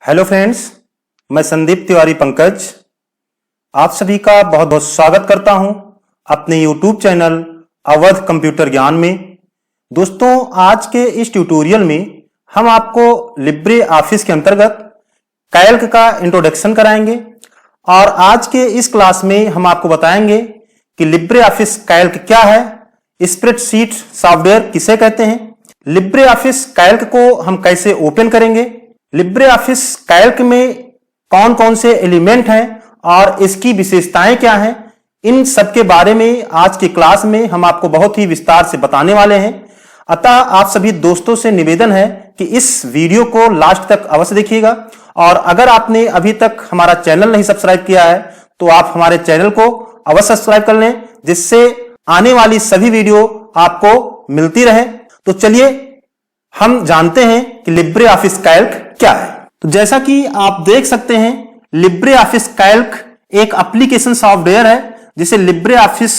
Hello friends, मैं संदीप तिवारी पंकज आप सभी का बहुत बहुत स्वागत करता हूं अपने यूट्यूब चैनल अवध कंप्यूटर ज्ञान में। दोस्तों, आज के इस ट्यूटोरियल में हम आपको लिब्रे ऑफिस के अंतर्गत कैल्क का इंट्रोडक्शन कराएंगे और आज के इस क्लास में हम आपको बताएंगे कि लिब्रे ऑफिस कैल्क क्या है, स्प्रेडशीट सॉफ्टवेयर किसे कहते हैं, लिब्रे ऑफिस कैल्क को हम कैसे ओपन करेंगे, लिब्रे ऑफिस कैल्क में कौन कौन से एलिमेंट हैं और इसकी विशेषताएं क्या हैं, इन सब के बारे में आज की क्लास में हम आपको बहुत ही विस्तार से बताने वाले हैं। अतः आप सभी दोस्तों से निवेदन है कि इस वीडियो को लास्ट तक अवश्य देखिएगा और अगर आपने अभी तक हमारा चैनल नहीं सब्सक्राइब किया है तो आप हमारे चैनल को अवश्य सब्सक्राइब कर लें, जिससे आने वाली सभी वीडियो आपको मिलती रहे। तो चलिए हम जानते हैं कि लिब्रे ऑफिस कैल्क क्या है। तो जैसा कि आप देख सकते हैं, लिब्रे ऑफिस कैल्क एक एप्लीकेशन सॉफ्टवेयर है जिसे लिब्रे ऑफिस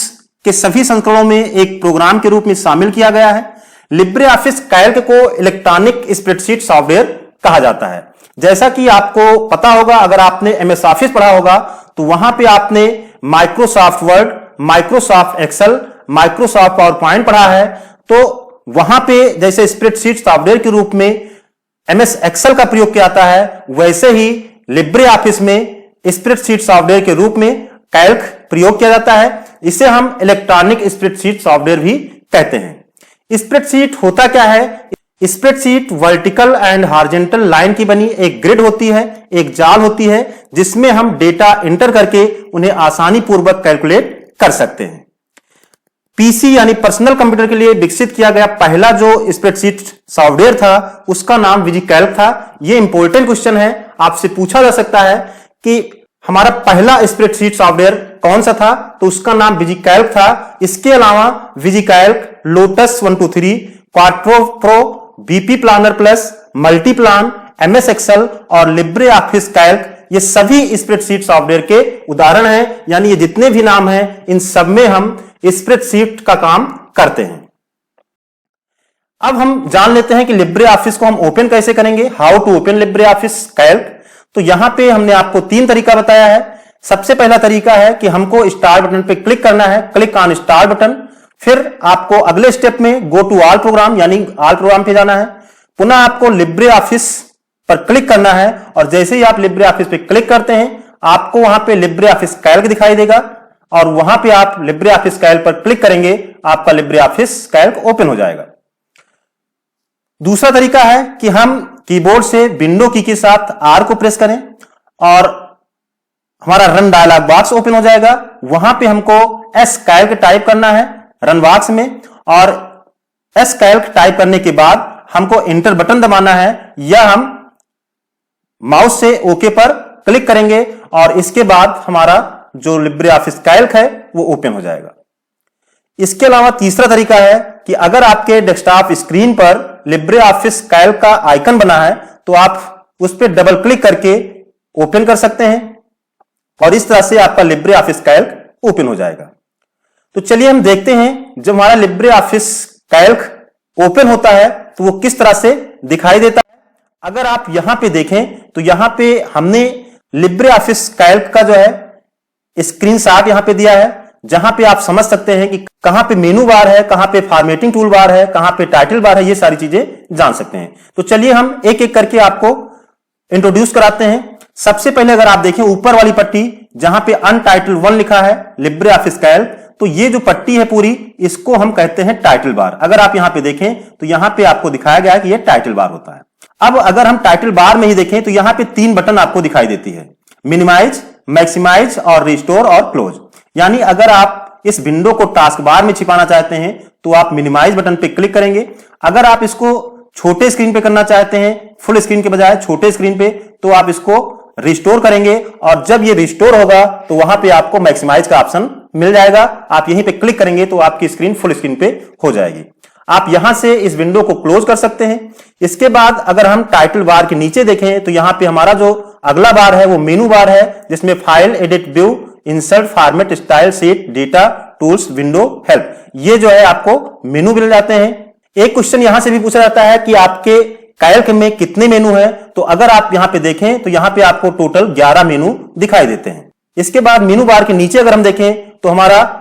के सभी संस्करणों में एक प्रोग्राम के रूप में शामिल किया गया है। लिब्रे ऑफिस कैल्क को इलेक्ट्रॉनिक स्प्रेडशीट सॉफ्टवेयर कहा जाता है। जैसा कि आपको पता होगा, अगर आपने एमएस ऑफिस पढ़ा होगा तो वहां पे आपने Microsoft Word, Microsoft Excel, Microsoft PowerPoint पढ़ा है। तो वहां पे जैसे स्प्रेडशीट सॉफ्टवेयर के रूप में एमएस एक्सेल का प्रयोग किया जाता है, वैसे ही लिब्रे ऑफिस में स्प्रेडशीट सॉफ्टवेयर के रूप में कैल्क प्रयोग किया जाता है। इसे हम इलेक्ट्रॉनिक स्प्रेडशीट सॉफ्टवेयर भी कहते हैं। स्प्रेडशीट होता क्या है? Spreadsheet vertical and horizontal line की बनी एक ग्रिड होती है, एक जाल होती है जिसमें हम डेटा इंटर करके उन्हें आसानी पूर्वक कैलकुलेट कर सकते हैं। पीसी यानी पर्सनल कंप्यूटर के लिए विकसित किया गया पहला जो स्प्रेडशीट सॉफ्टवेयर था उसका नाम विजीकैल्क था। यह इंपॉर्टेंट क्वेश्चन है, आपसे पूछा जा सकता है कि हमारा पहला स्प्रेडशीट सॉफ्टवेयर कौन सा था, तो उसका नाम विजीकैल्क था। इसके अलावा VisiCalc, Lotus 123, Quattro Pro, VP Planner Plus, Multiplan, MS Excel और लिब्रे ऑफिस कैल्क, ये सभी स्प्रेडशीट सॉफ्टवेयर के उदाहरण हैं। यानी ये जितने भी नाम हैं इन सब में हम स्प्रेडशीट का काम करते हैं। अब हम जान लेते हैं कि लिब्रे ऑफिस को हम ओपन कैसे करेंगे, how to open Libre office Calc. तो यहां पे हमने आपको 3 तरीका बताया है। सबसे पहला तरीका है कि हमको स्टार्ट बटन पे क्लिक करना है, क्लिक ऑन स्टार्ट बटन। फिर आपको अगले स्टेप में गो टू ऑल प्रोग्राम यानी ऑल प्रोग्राम पे जाना है। पुनः आपको लिब्रे ऑफिस पर क्लिक करना है और जैसे ही आप लिब्रे ऑफिस पे क्लिक करते हैं आपको वहां पे लिब्रे ऑफिस कैल्क दिखाई देगा और वहां पे आप लिब्रे ऑफिस कैल्क पर क्लिक करेंगे, आपका लिब्रे ऑफिस कैल्क ओपन हो जाएगा। दूसरा तरीका है कि हम कीबोर्ड से विंडो की के साथ आर को प्रेस करें और हमारा रन डायलॉग बॉक्स ओपन हो जाएगा। वहां पे हमको एस कैल्क टाइप करना है रन बॉक्स में और एस कैल्क टाइप करने के बाद हमको एंटर बटन दबाना है या हम माउस से ओके पर क्लिक करेंगे और इसके बाद हमारा जो लिब्रे ऑफिस कैल्क है वो ओपन हो जाएगा। इसके अलावा तीसरा तरीका है कि अगर आपके डेस्कटॉप स्क्रीन पर लिब्रे ऑफिस कैल्क का आइकन बना है तो आप उस पर डबल क्लिक करके ओपन कर सकते हैं और इस तरह से आपका लिब्रे ऑफिस कैल्क ओपन हो जाएगा। तो चलिए हम देखते हैं जब हमारा लिब्रे ऑफिस कैल्क ओपन होता है तो वो किस तरह से दिखाई देता है। अगर आप यहां पे देखें तो यहां पे हमने लिब्रे ऑफिस कैल्क का जो है स्क्रीनशॉट यहां पे दिया है, जहां पे आप समझ सकते हैं कि कहां पे मेनू बार है, कहां पे फॉर्मेटिंग टूल बार है, कहां पे टाइटल बार है, ये सारी चीजें जान सकते हैं। तो चलिए हम एक एक करके आपको इंट्रोड्यूस कराते हैं। सबसे पहले अगर आप देखें ऊपर वाली पट्टी जहां पे अनटाइटल 1 लिखा है लिब्रे ऑफिस कैल्क, तो ये जो पट्टी है पूरी इसको हम कहते हैं टाइटल बार। अगर आप यहां पे देखें तो यहां पे आपको दिखाया गया है कि ये टाइटल बार होता है। अब अगर हम टाइटल बार में ही देखें तो यहां पे 3 बटन आपको दिखाई देती है, मिनिमाइज, मैक्सिमाइज और रिस्टोर और क्लोज। यानी अगर आप इस विंडो को टास्क बार में छिपाना चाहते हैं तो आप मिनिमाइज बटन पे क्लिक करेंगे। अगर आप इसको छोटे स्क्रीन पे करना चाहते हैं, फुल स्क्रीन के बजाय छोटे स्क्रीन पे, तो आप इसको रिस्टोर करेंगे और जब ये रिस्टोर होगा तो वहां पे आपको मैक्सिमाइज का ऑप्शन मिल जाएगा। आप यहीं पे क्लिक करेंगे तो आपकी स्क्रीन फुल स्क्रीन पे हो जाएगी। आप यहां से इस विंडो को क्लोज कर सकते हैं। इसके बाद अगर हम टाइटल बार के नीचे देखें तो यहां पे हमारा जो अगला बार है वो मेनू बार है, जिसमें file, edit, view, insert, format, style, sheet, data, tools, window, help, ये जो है आपको मेनू मिल जाते हैं। एक क्वेश्चन यहां से भी पूछा जाता है कि आपके कैल्क में कितने मेनू है, तो अगर आप यहां पे देखें तो यहां पे आपको टोटल 11 मेनू दिखाई देते हैं। इसके बाद मेनू बार के नीचे अगर हम देखें तो हमारा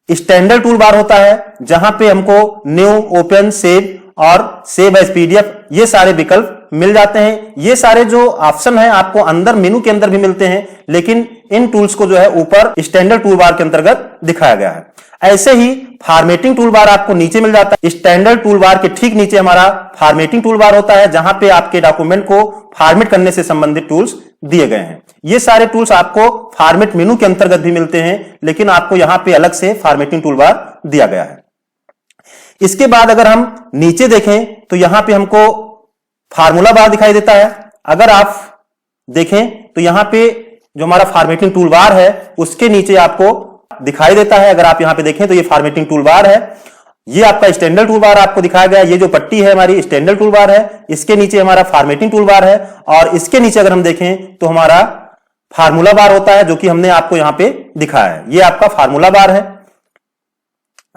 स्टैंडर्ड टूल बार होता है, जहां पे हमको न्यू, ओपन, सेव और सेव एज पीडीएफ ये सारे विकल्प मिल जाते हैं। ये सारे जो ऑप्शन है आपको अंदर मेनू के अंदर भी मिलते हैं, लेकिन इन टूल्स को जो है ऊपर स्टैंडर्ड टूल बार के अंतर्गत दिखाया गया है। ऐसे ही फॉर्मेटिंग टूल बार आपको नीचे मिल जाता है। स्टैंडर्ड टूल बार के ठीक नीचे हमारा फॉर्मेटिंग टूल बार होता है, जहां पे आपके डॉक्यूमेंट को फॉर्मेट करने से संबंधित टूल्स दिए गए हैं। ये सारे टूल्स आपको फॉर्मेट मेनू के अंतर्गत भी मिलते हैं, लेकिन आपको यहां पे अलग से फॉर्मेटिंग टूल बार दिया गया है। इसके बाद अगर हम नीचे देखें तो यहां पे हमको फार्मूला बार दिखाई देता है। अगर आप देखें तो यहां पे जो हमारा फॉर्मेटिंग टूल बार है उसके नीचे आपको दिखाई देता है। अगर आप यहां पे देखें तो ये फॉर्मेटिंग टूल बार है, ये आपका स्टैंडर्ड टूल बार आपको दिखाया गया है। ये जो पट्टी है हमारी स्टैंडर्ड टूल बार है, इसके नीचे हमारा फॉर्मेटिंग टूल बार है, और इसके नीचे अगर हम देखें तो हमारा फार्मूला बार होता है, जो कि हमने आपको यहां पे दिखाया है। ये आपका फार्मूला बार है।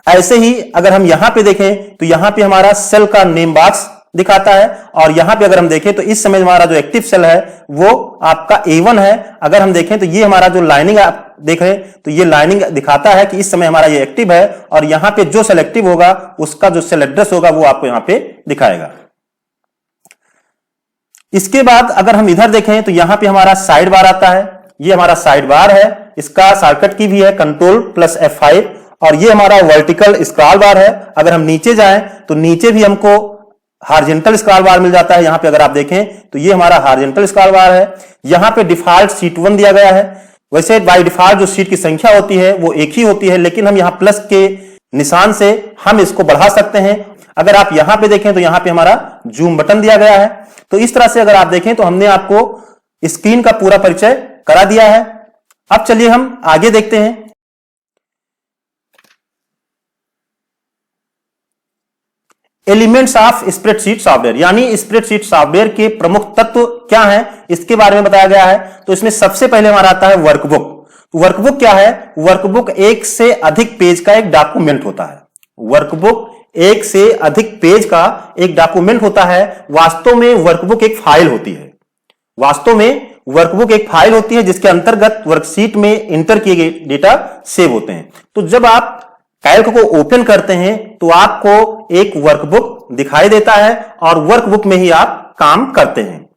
ऐसे ही अगर हम यहां पे देखें तो यहां पे हमारा सेल का नेम बॉक्स दिखाता है, और यहां पे अगर हम देखें तो इस समय हमारा जो एक्टिव सेल है वो आपका A1 है। अगर हम देखें तो ये हमारा जो लाइनिंग आप देख रहे हैं तो ये लाइनिंग दिखाता है कि इस समय हमारा ये एक्टिव है, और यहां पे जो सेल एक्टिव होगा उसका जो सेल एड्रेस होगा वो आपको यहां पे दिखाएगा। इसके बाद अगर हम इधर देखें तो यहां पे हमारा साइड बार आता है। ये हमारा साइड बार है, इसका शॉर्टकट की भी है Ctrl+F5, और ये हमारा वर्टिकल स्क्रॉल बार है। अगर हम नीचे जाएं तो नीचे भी हमको हॉरिजॉन्टल स्क्रॉल बार मिल जाता है। यहां पे अगर आप देखें तो ये हमारा हॉरिजॉन्टल स्क्रॉल बार है। यहां पे डिफॉल्ट सीट 1 दिया गया है। वैसे बाय डिफॉल्ट जो सीट की संख्या होती है वो एक ही होती है, लेकिन हम यहां प्लस के निशान से हम इसको बढ़ा सकते हैं। अगर आप यहां पे देखें तो यहां पे हमारा जूम बटन दिया गया है। तो इस तरह से अगर आप देखें तो हमने आपको स्क्रीन का पूरा परिचय करा दिया है। अब चलिए हम आगे देखते हैं। एलिमेंट्स ऑफ स्प्रेडशीट सॉफ्टवेयर, यानी स्प्रेडशीट सॉफ्टवेयर के प्रमुख तत्व क्या हैं, इसके बारे में बताया गया है। तो इसमें सबसे पहले हमारा आता है वर्कबुक। वर्कबुक क्या है? वर्कबुक एक से अधिक पेज का एक डॉक्यूमेंट होता है। वर्कबुक एक से अधिक पेज का एक डॉक्यूमेंट होता है। वास्तव में वर्कबुक एक फाइल होती है। वास्तव में वर्कबुक एक फाइल होती है जिसके अंतर्गत वर्कशीट में इंटर किए गए डेटा सेव होते हैं। तो जब आप कैल्क को ओपन करते हैं तो आपको एक वर्कबुक दिखाई देता है, और वर्कबुक में ही आप काम करते हैं।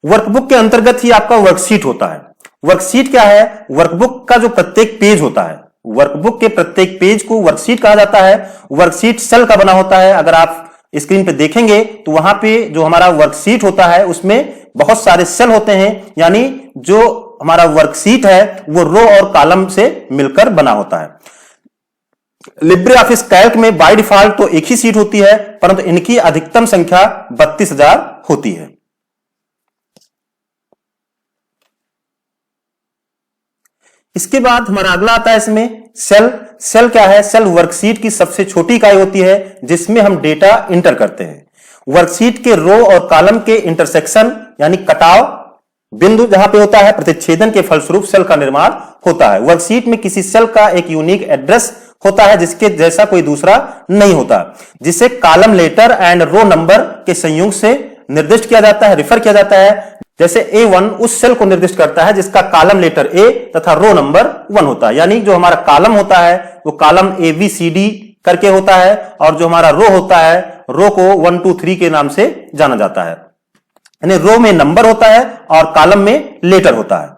वर्कबुक के अंतर्गत ही आपका वर्कशीट होता है। वर्कशीट क्या है? वर्कबुक का जो प्रत्येक पेज होता है, वर्कबुक के प्रत्येक पेज को वर्कशीट कहा जाता है। वर्कशीट सेल का बना होता है। अगर आप स्क्रीन पे देखेंगे तो वहां पे जो हमारा वर्कशीट होता है उसमें बहुत सारे सेल होते हैं, यानी जो हमारा वर्कशीट है वो रो और कॉलम से मिलकर बना होता है। लिब्रे ऑफिस कैल्क में बाय डिफॉल्ट तो एक ही सीट होती है, परंतु इनकी अधिकतम संख्या 32,000 होती है। इसके बाद हमारा अगला आता है इसमें सेल। सेल क्या है? सेल वर्कशीट की सबसे छोटी इकाई होती है जिसमें हम डेटा इंटर करते हैं। वर्कशीट के रो और कॉलम के इंटरसेक्शन यानी कटाव बिंदु जहां पे होता है, प्रतिच्छेदन के फलस्वरूप सेल का निर्माण होता है। वर्कशीट में किसी सेल का एक यूनिक एड्रेस होता है जिसके जैसा कोई दूसरा नहीं होता, जिसे column letter and row number के संयोग से निर्दिष्ट किया जाता है, रिफर किया जाता है। जैसे A1 उस सेल को निर्दिष्ट करता है जिसका कॉलम लेटर A तथा रो नंबर 1 होता है, यानी जो हमारा कॉलम होता है वो कॉलम ABCD करके होता है, और जो हमारा रो होता है रो को 1 2 3 के नाम से जाना जाता है। यानी रो में नंबर होता है और कॉलम में लेटर होता है।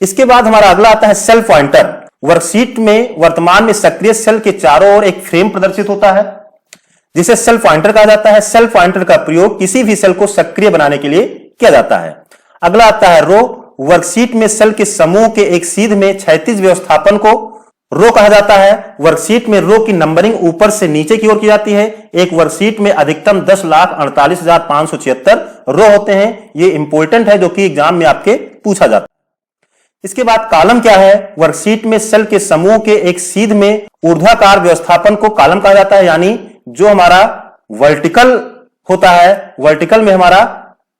इसके बाद हमारा अगला आता है सेल पॉइंटर। वर्कशीट में वर्तमान में सक्रिय सेल के चारों ओर एक फ्रेम प्रदर्शित होता है जिसे सेल पॉइंटर कहा जाता है। सेल पॉइंटर का प्रयोग किसी भी सेल को सक्रिय बनाने के लिए किया जाता है। अगला आता है रो। वर्कशीट में सेल के समूह के एक सीध में क्षैतिज व्यवस्थापन को रो कहा जाता है। वर्कशीट में रो की नंबरिंग ऊपर से नीचे की ओर की जाती है। एक वर्कशीट में अधिकतम 10,48,576 रो होते हैं। ये इंपॉर्टेंट है जो कि एग्जाम में आपके पूछा जाता है। इसके बाद कॉलम क्या है? वर्कशीट में सेल के समूह के एक सीध में ऊर्ध्वाकार व्यवस्थापन को कॉलम कहा जाता है, यानी जो हमारा वर्टिकल होता है, वर्टिकल में हमारा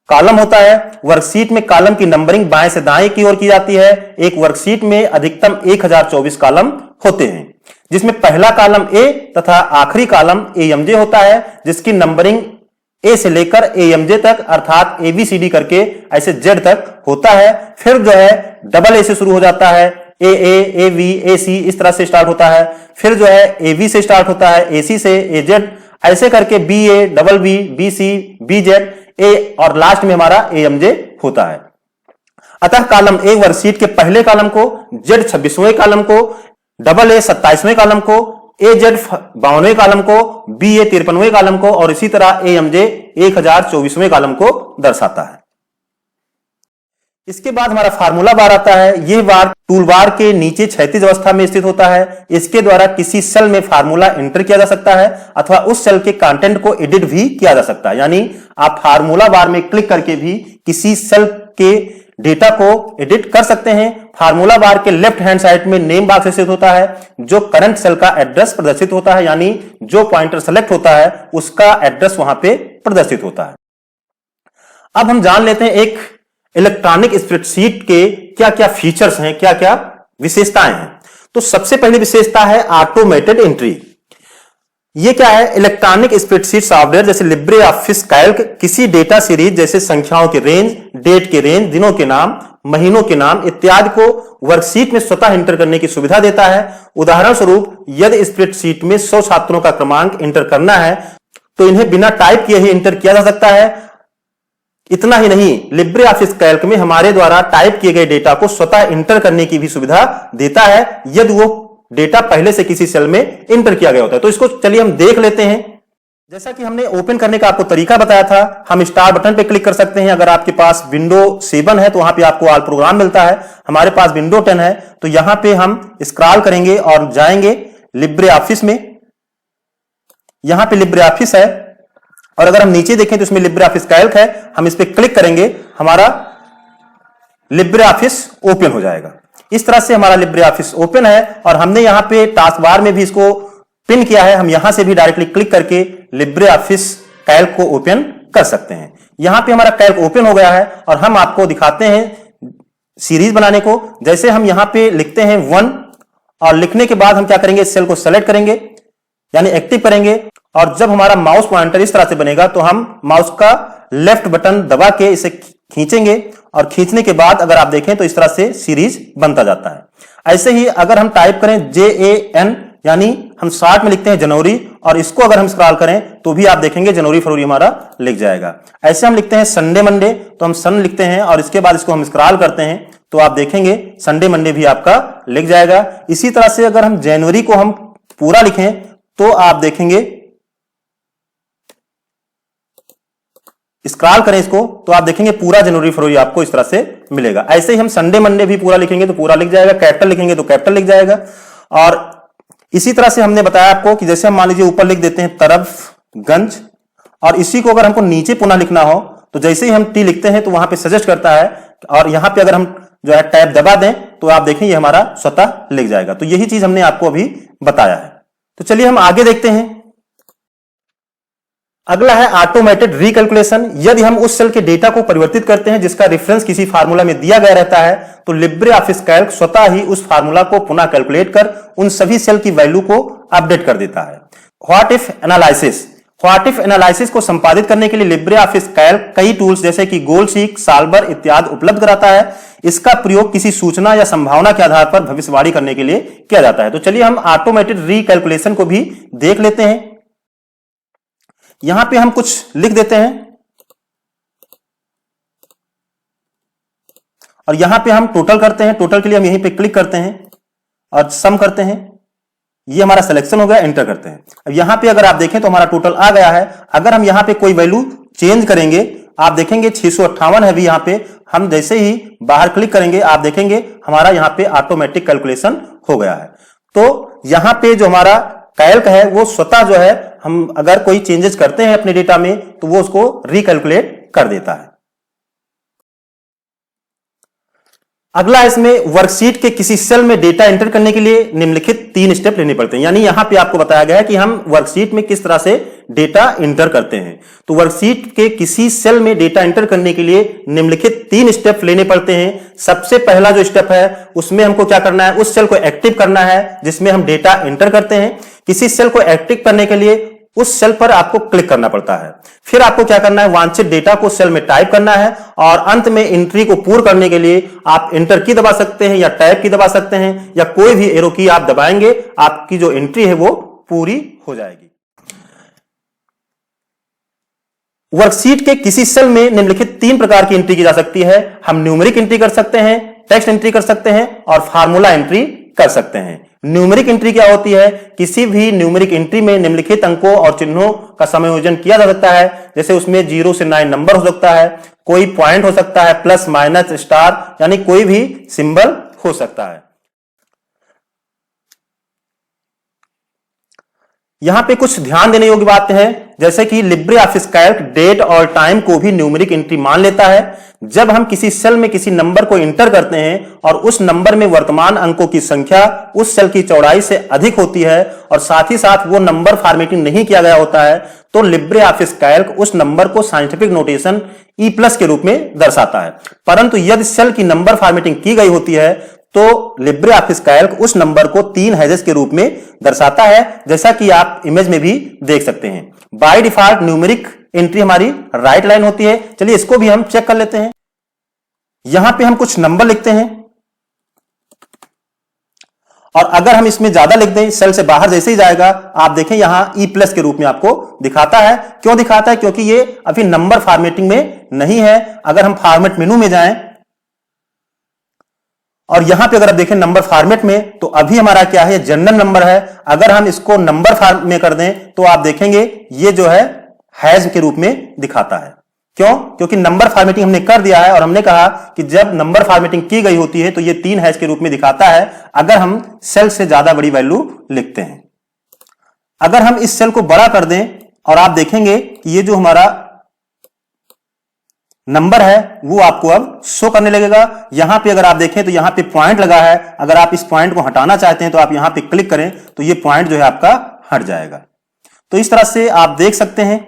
कॉलम होता है। वर्कशीट में कॉलम की नंबरिंग बाएं से दाएं की ओर की जाती है। एक वर्कशीट में अधिकतम 1024 कॉलम होते हैं, जिसमें पहला कॉलम A तथा आखिरी कॉलम AMJ होता है, जिसकी नंबरिंग ए से लेकर AMJ तक, अर्थात ABCD करके ऐसे Z तक होता है। फिर जो है डबल ए से शुरू हो जाता है, AA, AV, AC इस तरह से स्टार्ट होता है। फिर जो है AB से स्टार्ट होता है, AC से AZ, ऐसे करके BA, BB, BC, BZ, A और लास्ट में हमारा AMJ होता है। अतः कॉलम A वर्कशीट के पहले कॉलम को, Z 26वें कॉलम को, AA 27वें कॉलम को, AZ 52वें कॉलम को, BA 53वें कॉलम को और इसी तरह AMJ 1024वें कॉलम को दर्शाता है। इसके बाद हमारा फार्मूला बार आता है। यह बार टूल बार के नीचे क्षैतिज अवस्था में स्थित होता है। इसके द्वारा किसी सेल में फार्मूला एंटर किया जा सकता है अथवा उस सेल के कंटेंट को एडिट भी किया जा सकता है। यानी आप फार्मूला बार में क्लिक करके भी किसी सेल के डेटा को एडिट कर सकते हैं। फार्मूला बार के लेफ्ट हैंड साइड में नेम बॉक्स स्थित होता है, जो करंट सेल का एड्रेस प्रदर्शित होता है, यानी जो पॉइंटर सेलेक्ट होता है उसका एड्रेस वहां पे प्रदर्शित होता है। अब हम जान लेते हैं एक इलेक्ट्रॉनिक स्प्रेडशीट के क्या क्या फीचर्स हैं, क्या क्या विशेषताएं हैं। तो सबसे पहली विशेषता है ऑटोमेटेड एंट्री। ये क्या है? इलेक्ट्रॉनिक स्प्रेडशीट सॉफ्टवेयर जैसे लिब्रे ऑफिस कैल्क किसी डेटा सीरीज जैसे संख्याओं के रेंज, डेट के रेंज, दिनों के नाम, महीनों के नाम इत्यादि को वर्कशीट में स्वतः एंटर करने की सुविधा देता है। उदाहरण स्वरूप यदि स्प्रेडशीट में 100 छात्रों का क्रमांक एंटर करना है तो इन्हें बिना टाइप किए ही एंटर किया जा सकता है। इतना ही नहीं, लिब्रे ऑफिस कैल्क में हमारे द्वारा टाइप किए गए डेटा को स्वतः एंटर करने की भी सुविधा देता है यदि वो डेटा पहले से किसी सेल में एंटर किया गया होता है। तो इसको चलिए हम देख लेते हैं। जैसा कि हमने ओपन करने का आपको तरीका बताया था, हम स्टार्ट बटन पे क्लिक कर सकते हैं। अगर आपके पास विंडो 7 है तो वहां पे आपको ऑल प्रोग्राम मिलता है। हमारे पास विंडो 10 है तो यहां पे हम स्क्रॉल करेंगे और जाएंगे लिब्रे ऑफिस में। यहां पे लिब्रे ऑफिस है और अगर हम नीचे देखें तो इसमें लिब्रे ऑफिस कैल्क है। हम इस पर क्लिक करेंगे, हमारा लिब्रे ऑफिस ओपन हो जाएगा। इस तरह से हमारा लिब्रे ऑफिस ओपन है और हमने यहां पे टास्क बार में भी इसको पिन किया है। हम यहां से भी डायरेक्टली क्लिक करके लिब्रे ऑफिस कैल्क को ओपन कर सकते हैं। यहां पे हमारा कैल्क ओपन हो गया है और हम आपको दिखाते हैं सीरीज बनाने को। जैसे हम यहां पे लिखते हैं 1 और लिखने के बाद हम क्या करेंगे, इस सेल को सेलेक्ट करेंगे यानी एक्टिव करेंगे और जब हमारा माउस पॉइंटर इस तरह से बनेगा तो हम माउस का लेफ्ट बटन दबा के इसे खींचेंगे और खींचने के बाद अगर आप देखें तो इस तरह से सीरीज बनता जाता है। ऐसे ही अगर हम टाइप करें JAN यानी हम शॉर्ट में लिखते हैं जनवरी और इसको अगर हम स्क्रॉल करें तो भी आप देखेंगे जनवरी फरवरी हमारा लिख जाएगा। ऐसे हम लिखते हैं संडे मंडे तो हम सन लिखते हैं और इसके बाद इसको हम स्क्रॉल करते हैं तो आप देखेंगे संडे मंडे भी आपका लिख जाएगा। इसी तरह से अगर हम जनवरी को हम पूरा लिखें तो आप देखेंगे, स्क्रॉल करें इसको तो आप देखेंगे पूरा जनवरी फरवरी आपको इस तरह से मिलेगा। ऐसे ही हम संडे मंडे भी पूरा लिखेंगे तो पूरा लिख जाएगा, कैपिटल लिखेंगे तो कैपिटल लिख जाएगा। और इसी तरह से हमने बताया आपको कि जैसे हम मान लीजिए ऊपर लिख देते हैं तरफगंज और इसी को अगर हमको नीचे पुनः लिखना हो तो जैसे ही हम टी लिखते हैं तो वहां पे सजेस्ट करता है और यहां पे अगर हम जो है टैब दबा दें तो आप देखें ये हमारा स्वतः लिख जाएगा। तो यही चीज हमने आपको अभी बताया है। तो चलिए हम आगे देखते हैं। अगला है ऑटोमेटेड रिकैलकुलेशन। यदि हम उस सेल के डेटा को परिवर्तित करते हैं जिसका रेफरेंस किसी फार्मूला में दिया गया रहता है तो लिब्रे ऑफिस कैल्क स्वतः ही उस फार्मूला को पुनः कैलकुलेट कर उन सभी सेल की वैल्यू को अपडेट कर देता है। What if analysis. What if analysis को संपादित करने के लिए लिब्रे ऑफिस कैल्क कई टूल्स जैसे कि गोलसीक, सॉल्वर इत्यादि उपलब्ध कराता है। इसका प्रयोग किसी सूचना या संभावना के आधार पर भविष्यवाणी करने के लिए किया जाता है। तो चलिए हम ऑटोमेटेड रिकैलकुलेशन को भी देख लेते हैं। यहां पे हम कुछ लिख देते हैं और यहां पे हम टोटल करते हैं। टोटल के लिए हम यहीं पे क्लिक करते हैं और सम करते हैं। ये हमारा सिलेक्शन हो गया, एंटर करते हैं। अब यहां पे अगर आप देखें तो हमारा टोटल आ गया है। अगर हम यहां पे कोई वैल्यू चेंज करेंगे आप देखेंगे 658 है भी यहां पे। हम जैसे ही बाहर क्लिक करेंगे आप देखेंगे हमारा यहां पे ऑटोमेटिक कैलकुलेशन हो गया है। तो यहां पे जो हमारा कैल्क है वो स्वतः जो है हम अगर कोई चेंजेस करते हैं अपने डेटा में तो वो उसको रिकैलकुलेट कर देता है। अगला इसमें वर्कशीट के किसी सेल में डेटा एंटर करने के लिए निम्नलिखित 3 स्टेप लेने पड़ते हैं। यानी यहां पे आपको बताया गया है कि हम वर्कशीट में किस तरह से डेटा एंटर करते हैं। तो वर्कशीट के किसी सेल में डेटा एंटर करने के लिए निम्नलिखित 3 स्टेप लेने पड़ते हैं। सबसे पहला जो स्टेप है उसमें हमको क्या करना है, उस सेल को एक्टिव करना है जिसमें हम डेटा एंटर करते हैं। किसी सेल को एक्टिव करने के लिए उस सेल पर आपको क्लिक करना पड़ता है। फिर आपको क्या करना है, वांछित डेटा को सेल में टाइप करना है और अंत में एंट्री को पूर्ण करने के लिए आप एंटर की दबा सकते हैं या टैब की दबा सकते हैं या कोई भी एरो की आप दबाएंगे, आपकी जो एंट्री है वो पूरी हो जाएगी। वर्कशीट के किसी सेल में निम्नलिखित 3 प्रकार की एंट्री की जा सकती है। हम न्यूमेरिक एंट्री कर सकते हैं, टेक्स्ट एंट्री कर सकते हैं और फार्मूला एंट्री कर सकते हैं। न्यूमेरिक एंट्री क्या होती है, किसी भी न्यूमेरिक एंट्री में निम्नलिखित अंकों और चिन्हों का समायोजन किया जा सकता है। जैसे उसमें 0 से 9 नंबर हो सकता है, कोई पॉइंट हो सकता है, प्लस माइनस स्टार, यानी कोई भी सिंबल हो सकता है। यहां पे कुछ ध्यान देने योग्य बातें हैं, जैसे कि लिब्रे ऑफिस कैल्क डेट और टाइम को भी न्यूमेरिक एंट्री मान लेता है। जब हम किसी सेल में किसी नंबर को इंटर करते हैं और उस नंबर में वर्तमान अंकों की संख्या उस सेल की चौड़ाई से अधिक होती है और साथ ही साथ वो नंबर फॉर्मेटिंग नहीं किया गया होता है, तो लिब्रे ऑफिस कैल्क उस नंबर को साइंटिफिक नोटेशन E+ के रूप में दर्शाता है। परंतु यदि सेल की नंबर फॉर्मेटिंग की गई होती है तो लिब्रे ऑफिस कैल्क उस नंबर को 3 हैजेस के रूप में दर्शाता है, जैसा कि आप इमेज में भी देख सकते हैं। बाय डिफॉल्ट न्यूमेरिक एंट्री हमारी राइट लाइन होती है। चलिए इसको भी हम चेक कर लेते हैं। यहां पे हम कुछ नंबर लिखते हैं और अगर हम इसमें ज्यादा लिख दें, सेल से बाहर जैसे ही जाएगा, आप देखें यहां E+ के रूप में आपको दिखाता है। क्यों दिखाता है, क्योंकि ये अभी नंबर फॉर्मेटिंग में नहीं है। अगर हम फॉर्मेट मेनू में जाएं और यहां पे अगर आप देखें नंबर फॉर्मेट में, तो अभी हमारा क्या है, जनरल नंबर है। अगर हम इसको नंबर फॉर्म में कर दें तो आप देखेंगे ये जो है हैज के रूप में दिखाता है। क्यों, क्योंकि नंबर फॉर्मेटिंग हमने कर दिया है और हमने कहा कि जब नंबर फॉर्मेटिंग की गई होती है तो ये 3 हैज के रूप में दिखाता है अगर हम सेल से ज्यादा बड़ी वैल्यू लिखते हैं। अगर हम इस सेल को बड़ा कर दें और आप देखेंगे कि ये जो हमारा नंबर है वो आपको अब शो करने लगेगा। यहां पे अगर आप देखें तो यहां पे पॉइंट लगा है, अगर आप इस पॉइंट को हटाना चाहते हैं तो आप यहां पे क्लिक करें तो ये पॉइंट जो है आपका हट जाएगा। तो इस तरह से आप देख सकते हैं।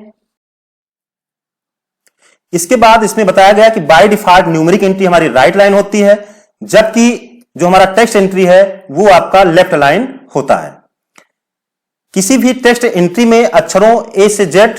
इसके बाद इसमें बताया गया कि बाय डिफॉल्ट न्यूमेरिक एंट्री हमारी राइट लाइन होती है, जबकि जो हमारा टेक्स्ट एंट्री है वो आपका लेफ्ट लाइन होता है। किसी भी टेक्स्ट एंट्री में अक्षरों A से Z,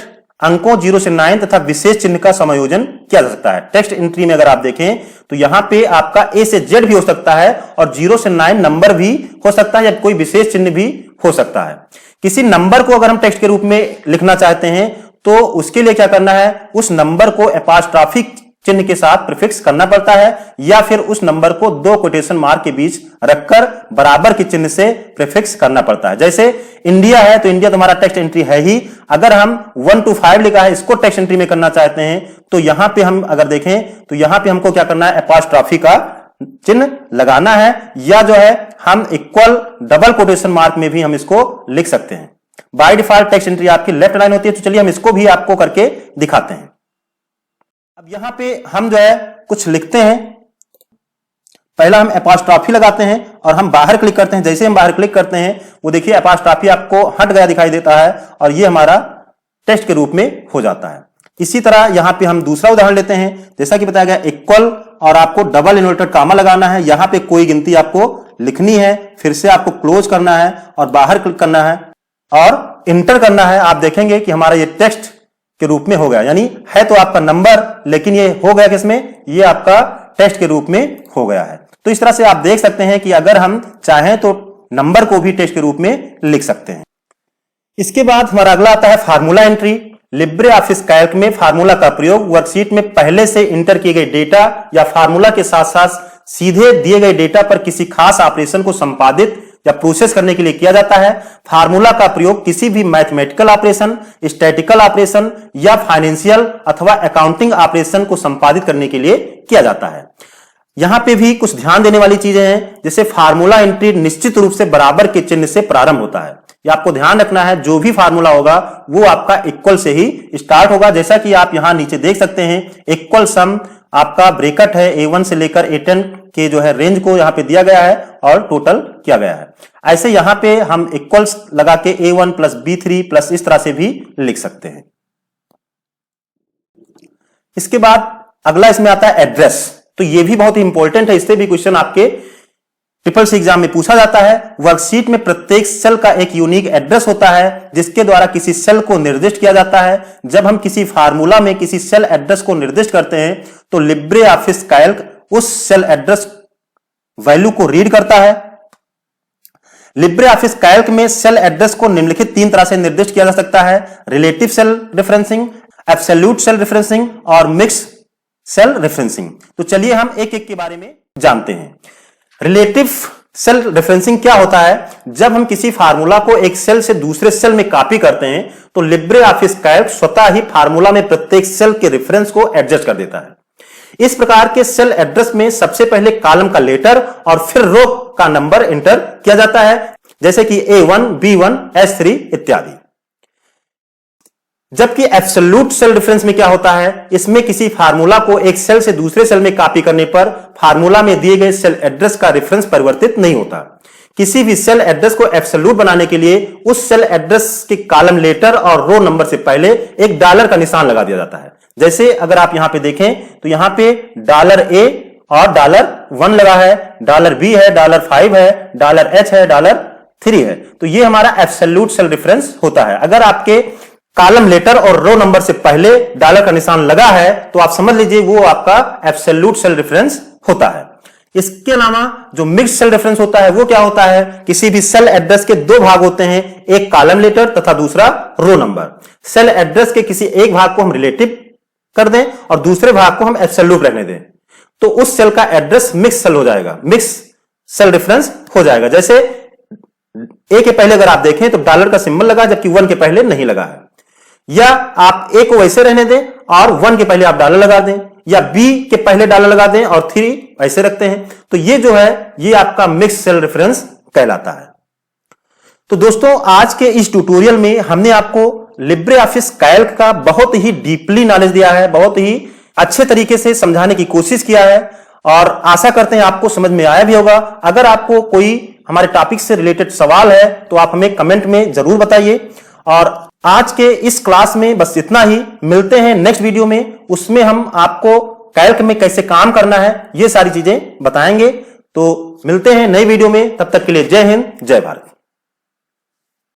अंकों 0 से 9 तथा विशेष चिन्ह का समायोजन किया जा सकता है। टेक्स्ट एंट्री में अगर आप देखें तो यहां पे आपका A से Z भी हो सकता है और 0 से 9 नंबर भी हो सकता है या कोई विशेष चिन्ह भी हो सकता है। किसी नंबर को अगर हम टेक्स्ट के रूप में लिखना चाहते हैं तो उसके लिए क्या करना है, उस नंबर को एपॉस्ट्रोफिक चिन्ह के साथ प्रीफिक्स करना पड़ता है या फिर उस नंबर को 2 कोटेशन मार्क के बीच रखकर बराबर के चिन्ह से प्रीफिक्स करना पड़ता है। जैसे इंडिया है तो इंडिया तुम्हारा टेक्स्ट एंट्री है ही, अगर हम 1 to 5 लिखा है इसको टेक्स्ट एंट्री में करना चाहते हैं तो यहां पे हम अगर देखें तो यहां पे हमको क्या करना है, एपॉस्ट्रोफी का चिन्ह लगाना है या जो है हम इक्वल डबल कोटेशन मार्क में भी हम इसको लिख सकते हैं। बाय डिफॉल्ट टेक्स्ट एंट्री आपकी लेफ्ट लाइन होती है। तो चलिए हम इसको भी आपको करके दिखाते हैं। अब यहां पे हम जो है कुछ लिखते हैं। पहला हम एपॉस्ट्रोफी लगाते हैं और हम बाहर क्लिक करते हैं। जैसे हम बाहर क्लिक करते हैं वो देखिए एपॉस्ट्रोफी आपको हट गया दिखाई देता है और ये हमारा टेक्स्ट के रूप में हो जाता है। इसी तरह यहां पे हम दूसरा उदाहरण लेते हैं। जैसा कि बताया गया इक्वल और आपको डबल इन्वर्टेड कामा लगाना है। यहां पे कोई गिनती आपको लिखनी है, फिर से आपको क्लोज करना है और बाहर क्लिक करना है और इंटर करना है। आप देखेंगे कि हमारा ये टेक्स्ट के रूप में हो गया, यानी है तो आपका नंबर लेकिन ये हो गया किसमें, ये आपका टेक्स्ट के रूप में हो गया है। तो इस तरह से आप देख सकते हैं कि अगर हम चाहें तो नंबर को भी टेक्स्ट के रूप में लिख सकते हैं। इसके बाद हमारा अगला आता है formula entry. Libre office Calc में फार्मूला का प्रयोग वर्कशीट में पहले से इंटर किए गए डेटा या फार्मूला के साथ साथ सीधे दिए गए डेटा पर किसी खास ऑपरेशन को संपादित या प्रोसेस करने के लिए किया जाता है। फार्मूला का प्रयोग किसी भी मैथमेटिकल ऑपरेशन, स्टैटिकल ऑपरेशन या फाइनेंशियल अथवा अकाउंटिंग ऑपरेशन को संपादित करने के लिए किया जाता है। यहां पे भी कुछ ध्यान देने वाली चीजें हैं, जैसे फार्मूला एंट्री निश्चित रूप से बराबर के चिन्ह से प्रारंभ होता है। ये आपको ध्यान रखना है, जो भी फार्मूला होगा वो आपका इक्वल से ही स्टार्ट होगा। जैसा कि आप यहां नीचे देख सकते हैं, इक्वल सम आपका ब्रैकेट है A1 से लेकर A10 के जो है रेंज को यहां पे दिया गया है और टोटल किया गया है। ऐसे यहां पे हम इक्वल्स लगा के A1 प्लस B3 प्लस इस तरह से भी लिख सकते हैं। इसके बाद अगला इसमें आता है एड्रेस। तो ये भी बहुत ही इंपॉर्टेंट है, इससे भी क्वेश्चन आपके ट्रिपल सी एग्जाम में पूछा जाता है। वर्कशीट में प्रत्येक सेल का एक यूनिक एड्रेस होता है जिसके द्वारा किसी सेल को निर्दिष्ट किया जाता है। जब हम किसी फार्मूला में किसी सेल एड्रेस को निर्दिष्ट करते हैं तो लिब्रे ऑफिस कैल्क उस सेल एड्रेस वैल्यू को रीड करता है। लिब्रे ऑफिस कैल्क में सेल एड्रेस को निम्नलिखित 3 तरह से निर्दिष्ट किया जा सकता है: relative cell referencing, absolute cell referencing और मिक्स सेल रेफरेंसिंग। तो चलिए हम एक एक के बारे में जानते हैं। रिलेटिव सेल रेफरेंसिंग क्या होता है? जब हम किसी फार्मूला को एक सेल से दूसरे सेल में कॉपी करते हैं तो लिब्रे ऑफिस कैल्क स्वतः ही फार्मूला में प्रत्येक सेल के रेफरेंस को एडजस्ट कर देता है। इस प्रकार के सेल एड्रेस में सबसे पहले कॉलम का लेटर और फिर रो का नंबर एंटर किया जाता है, जैसे कि A1, B1, S3 इत्यादि। जबकि एब्सोल्यूट सेल रेफरेंस में क्या होता है? इसमें किसी फार्मूला को एक सेल से दूसरे सेल में कॉपी करने पर फार्मूला में दिए गए सेल एड्रेस का रेफरेंस परिवर्तित नहीं होता। किसी भी सेल एड्रेस को एब्सोल्यूट बनाने के लिए उस सेल एड्रेस के कॉलम लेटर और रो नंबर से पहले एक डॉलर का निशान लगा दिया जाता है। जैसे अगर आप यहां पे देखें तो यहां पे $A और $1 लगा है, $B है, $5 है, $H है, $3 है। तो ये हमारा एब्सोल्यूट सेल रेफरेंस होता है। अगर आपके कॉलम लेटर और रो नंबर से पहले डॉलर का निशान लगा है तो आप समझ लीजिए वो आपका एब्सोल्यूट सेल रेफरेंस होता है। इसके अलावा जो मिक्स्ड सेल रेफरेंस होता है वो क्या होता है? किसी भी सेल एड्रेस के 2 भाग होते हैं, एक कॉलम लेटर तथा दूसरा रो नंबर। सेल एड्रेस के किसी एक भाग को हम रिलेटिव कर दें और दूसरे भाग को हम एब्सोल्यूट रहने दें तो उस सेल का एड्रेस मिक्स सेल हो जाएगा, मिक्स सेल रेफरेंस हो जाएगा। जैसे ए के पहले अगर आप देखें तो डॉलर का सिंबल लगा जबकि 1 के पहले नहीं लगा है, या आप ए को वैसे रहने दें और 1 के पहले आप डॉलर लगा दें, या बी के पहले डॉलर लगा दें और 3 ऐसे रखते हैं। तो ये जो है ये आपका मिक्स सेल रेफरेंस कहलाता है। तो दोस्तों आज के इस ट्यूटोरियल में हमने आपको लिब्रे ऑफिस कैल्क का बहुत ही डीपली नॉलेज दिया है, बहुत ही अच्छे तरीके से समझाने की कोशिश किया है और आशा करते हैं आपको समझ में आया भी होगा। अगर आपको कोई हमारे टॉपिक से रिलेटेड सवाल है तो आप हमें कमेंट में जरूर बताइए। और आज के इस क्लास में बस इतना ही। मिलते हैं नेक्स्ट वीडियो में, उसमें हम आपको कैल्क में कैसे काम करना है ये सारी चीजें बताएंगे। तो मिलते हैं नई वीडियो में, तब तक के लिए जय हिंद, जय भारत।